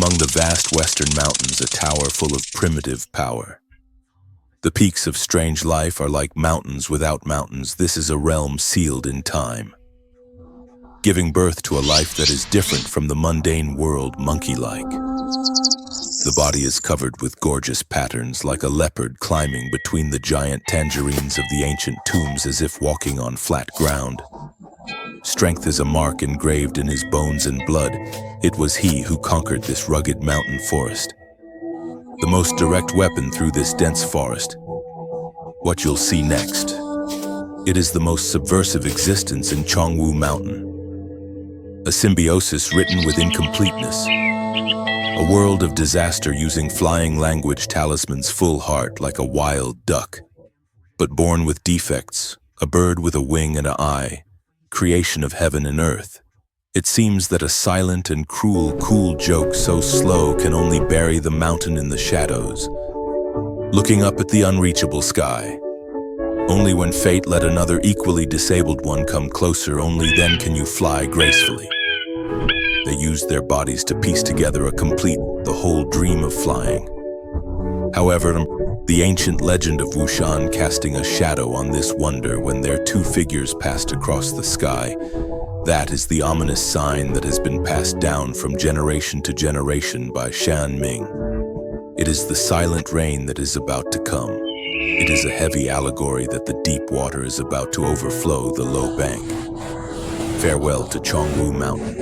Among the vast western mountains, a tower full of primitive power. The peaks of strange life are like mountains without mountains. This is a realm sealed in time, giving birth to a life that is different from the mundane world, monkey-like. The body is covered with gorgeous patterns, like a leopard climbing between the giant tangerines of the ancient tombs as if walking on flat ground. Strength is a mark engraved in his bones and blood. It was he who conquered this rugged mountain forest. The most direct weapon through this dense forest. What you'll see next. It is the most subversive existence in Buzhou Mountain. A symbiosis written with incompleteness. A world of disaster using flying language talismans, full heart like a wild duck. But born with defects, a bird with a wing and an eye, creation of heaven and earth. It seems that a silent and cruel, cool joke so slow can only bury the mountain in the shadows. Looking up at the unreachable sky. Only when fate let another equally disabled one come closer, only then can you fly gracefully. They used their bodies to piece together the whole dream of flying. However, the ancient legend of Shan casting a shadow on this wonder when their two figures passed across the sky. That is the ominous sign that has been passed down from generation to generation by Shan Ming. It is the silent rain that is about to come. It is a heavy allegory that the deep water is about to overflow the low bank. Farewell to Buzhou Mountain.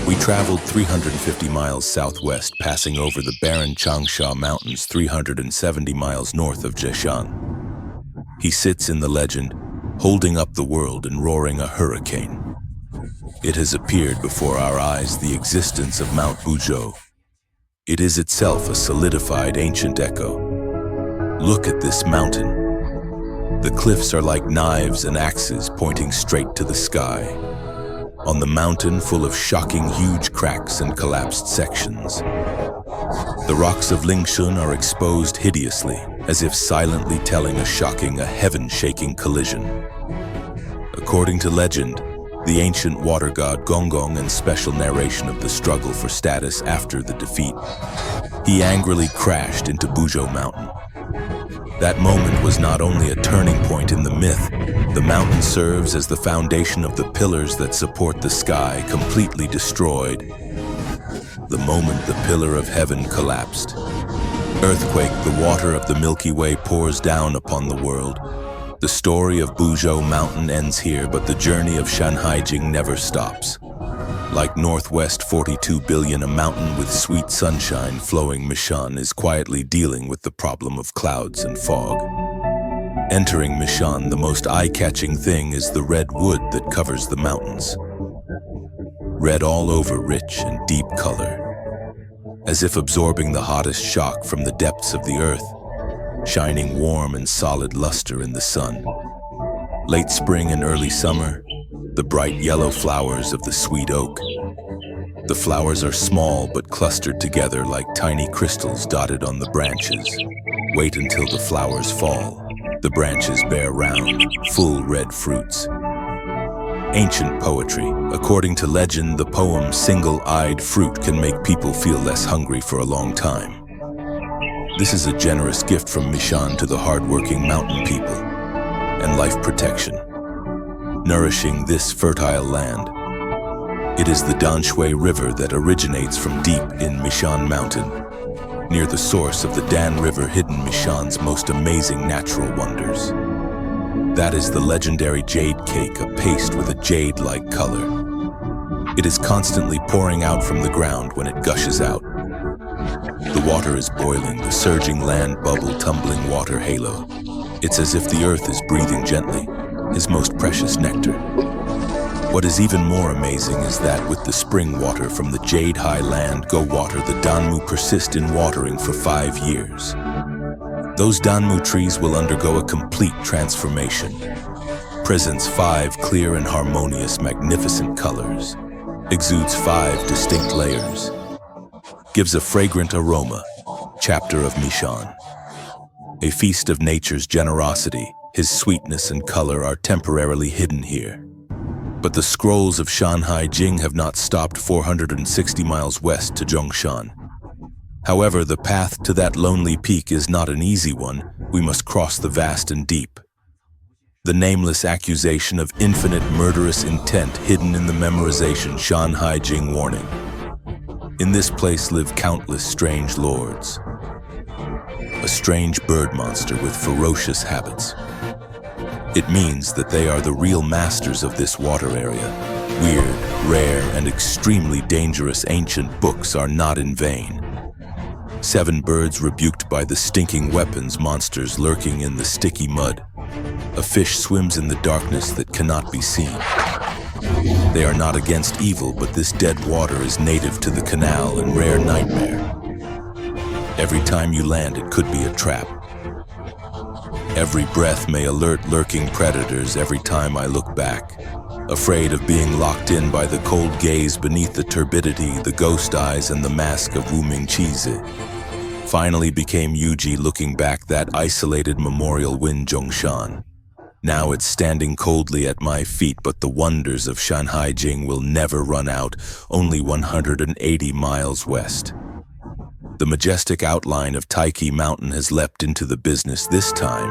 We traveled 350 miles southwest, passing over the barren Changsha Mountains 370 miles north of Shan. He sits in the legend, holding up the world and roaring a hurricane. It has appeared before our eyes, the existence of Mount Buzhou. It is itself a solidified ancient echo. Look at this mountain. The cliffs are like knives and axes pointing straight to the sky. On the mountain, full of shocking huge cracks and collapsed sections. The rocks of Lingshun are exposed hideously, as if silently telling a heaven-shaking collision. According to legend, the ancient water god Gonggong and special narration of the struggle for status after the defeat, he angrily crashed into Buzhou Mountain. That moment was not only a turning point in the myth, the mountain serves as the foundation of the pillars that support the sky, completely destroyed. The moment the pillar of heaven collapsed. Earthquake, the water of the Milky Way pours down upon the world. The story of Buzhou Mountain ends here, but the journey of Jing never stops. Like Northwest 42 billion, a mountain with sweet sunshine flowing, Shan is quietly dealing with the problem of clouds and fog. Entering Shan, the most eye-catching thing is the red wood that covers the mountains. Red all over, rich and deep color, as if absorbing the hottest shock from the depths of the earth, shining warm and solid luster in the sun. Late spring and early summer, the bright yellow flowers of the sweet oak. The flowers are small but clustered together like tiny crystals dotted on the branches. Wait until the flowers fall. The branches bear round, full red fruits. Ancient poetry. According to legend, the poem Single-Eyed Fruit can make people feel less hungry for a long time. This is a generous gift from Shan to the hardworking mountain people and life protection, nourishing this fertile land. It is the Danshui River that originates from deep in Shan Mountain, near the source of the Dan River, hidden Shan's most amazing natural wonders. That is the legendary jade cake, a paste with a jade-like color. It is constantly pouring out from the ground when it gushes out. The water is boiling, the surging land bubble, tumbling water halo. It's as if the earth is breathing gently, his most precious nectar. What is even more amazing is that with the spring water from the jade high land go water, the Danmu persist in watering for 5 years. Those Danmu trees will undergo a complete transformation. Presents 5 clear and harmonious, magnificent colors. Exudes 5 distinct layers. Gives a fragrant aroma. Chapter of Shan. A feast of nature's generosity. His sweetness and color are temporarily hidden here. But the scrolls of Shanhai Jing have not stopped 460 miles west to Zhongshan. However, the path to that lonely peak is not an easy one. We must cross the vast and deep. The nameless accusation of infinite murderous intent hidden in the memorization Shan Jing warning. In this place live countless strange lords. A strange bird monster with ferocious habits. It means that they are the real masters of this water area. Weird, rare, and extremely dangerous ancient books are not in vain. 7 birds rebuked by the stinking weapons monsters lurking in the sticky mud. A fish swims in the darkness that cannot be seen. They are not against evil, but this dead water is native to the canal and rare nightmare. Every time you land, it could be a trap. Every breath may alert lurking predators every time I look back. Afraid of being locked in by the cold gaze beneath the turbidity, the ghost eyes, and the mask of Wu Ming Chizi. Finally became Yuji looking back that isolated memorial Win Zhongshan. Now it's standing coldly at my feet, but the wonders of Shanhai Jing will never run out, only 180 miles west. The majestic outline of Taiki Mountain has leapt into the business this time.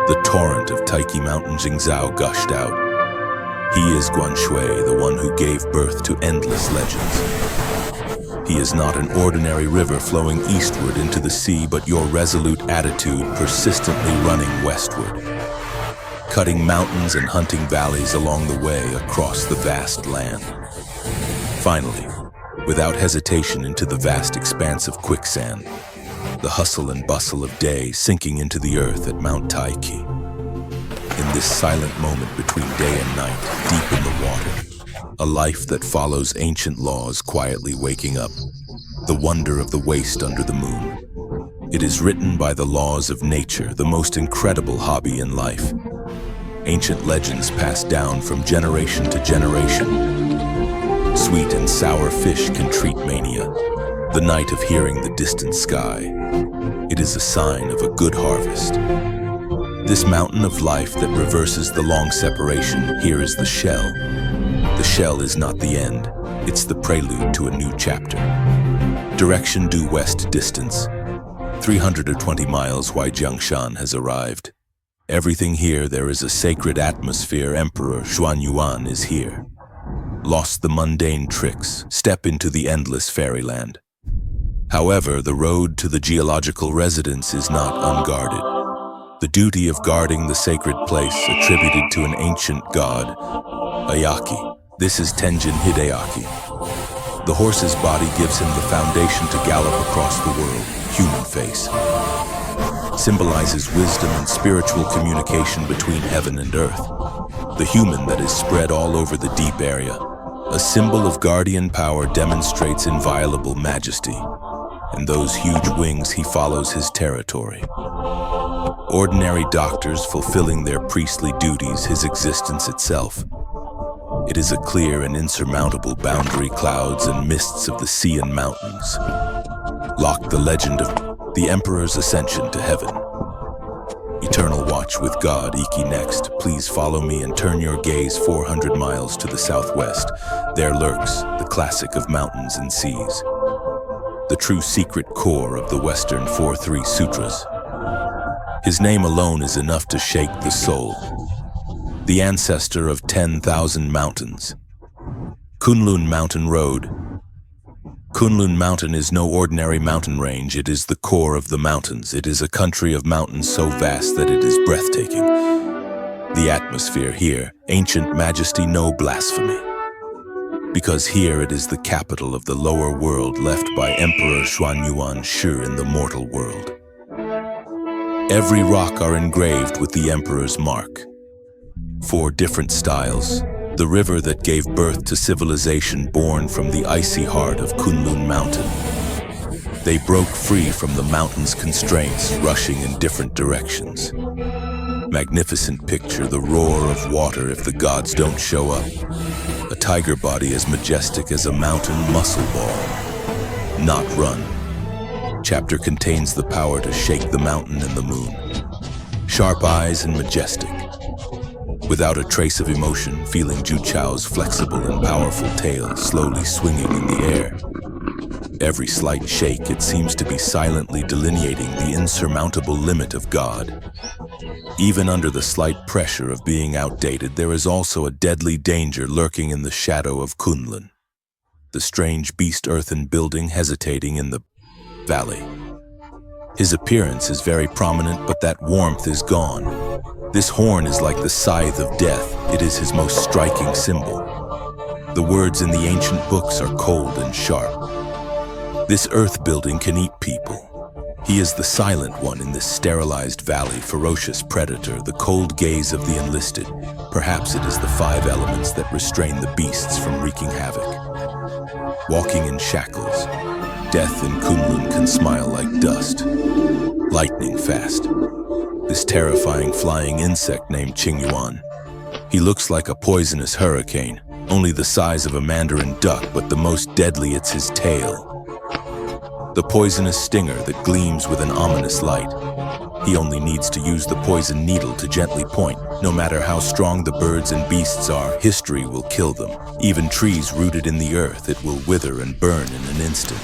The torrent of Taiki Mountain Jingzhou gushed out. He is Guanshui, the one who gave birth to endless legends. He is not an ordinary river flowing eastward into the sea, but your resolute attitude persistently running westward, cutting mountains and hunting valleys along the way across the vast land. Finally, without hesitation into the vast expanse of quicksand, the hustle and bustle of day sinking into the earth at Mount Taiki. In this silent moment between day and night, deep in the water, a life that follows ancient laws quietly waking up, the wonder of the waste under the moon. It is written by the laws of nature, the most incredible hobby in life. Ancient legends passed down from generation to generation. Sweet and sour fish can treat mania, the night of hearing the distant sky. It is a sign of a good harvest. This mountain of life that reverses the long separation, here is the shell. The shell is not the end, it's the prelude to a new chapter. Direction due west distance. 320 miles Huaijiangshan has arrived. Everything here, there is a sacred atmosphere. Emperor Xuanyuan is here. Lost the mundane tricks, step into the endless fairyland. However, the road to the geological residence is not unguarded. The duty of guarding the sacred place attributed to an ancient god, Ayaki. This is Tenjin Hideaki. The horse's body gives him the foundation to gallop across the world, human face. Symbolizes wisdom and spiritual communication between heaven and earth. The human that is spread all over the deep area. A symbol of guardian power demonstrates inviolable majesty. In those huge wings he follows his territory. Ordinary doctors fulfilling their priestly duties, his existence itself. It is a clear and insurmountable boundary, clouds and mists of the sea and mountains. Lock the legend of the Emperor's ascension to heaven. Eternal watch with God, Iki next. Please follow me and turn your gaze 400 miles to the southwest. There lurks the classic of mountains and seas. The true secret core of the Western 4-3 Sutras. His name alone is enough to shake the soul. The ancestor of 10,000 mountains. Kunlun Mountain Road. Kunlun Mountain is no ordinary mountain range. It is the core of the mountains. It is a country of mountains so vast that it is breathtaking. The atmosphere here, ancient majesty, no blasphemy. Because here it is the capital of the lower world left by Emperor Xuanyuan Shi in the mortal world. Every rock are engraved with the Emperor's mark. 4 different styles. The river that gave birth to civilization born from the icy heart of Kunlun Mountain. They broke free from the mountain's constraints, rushing in different directions. Magnificent picture, the roar of water if the gods don't show up. A tiger body as majestic as a mountain muscle ball. Not run. Chapter contains the power to shake the mountain and the moon. Sharp eyes and majestic. Without a trace of emotion, feeling Ju Chao's flexible and powerful tail slowly swinging in the air. Every slight shake, it seems to be silently delineating the insurmountable limit of God. Even under the slight pressure of being outdated, there is also a deadly danger lurking in the shadow of Kunlun, the strange beast-earthen building hesitating in the valley. His appearance is very prominent, but that warmth is gone. This horn is like the scythe of death. It is his most striking symbol. The words in the ancient books are cold and sharp. This earth building can eat people. He is the silent one in this sterilized valley, ferocious predator, the cold gaze of the enlisted. Perhaps it is the 5 elements that restrain the beasts from wreaking havoc. Walking in shackles, death in Kunlun can smile like dust, lightning fast. This terrifying flying insect named Qingyuan. He looks like a poisonous hurricane, only the size of a mandarin duck, but the most deadly it's his tail. The poisonous stinger that gleams with an ominous light. He only needs to use the poison needle to gently point. No matter how strong the birds and beasts are, history will kill them. Even trees rooted in the earth, it will wither and burn in an instant.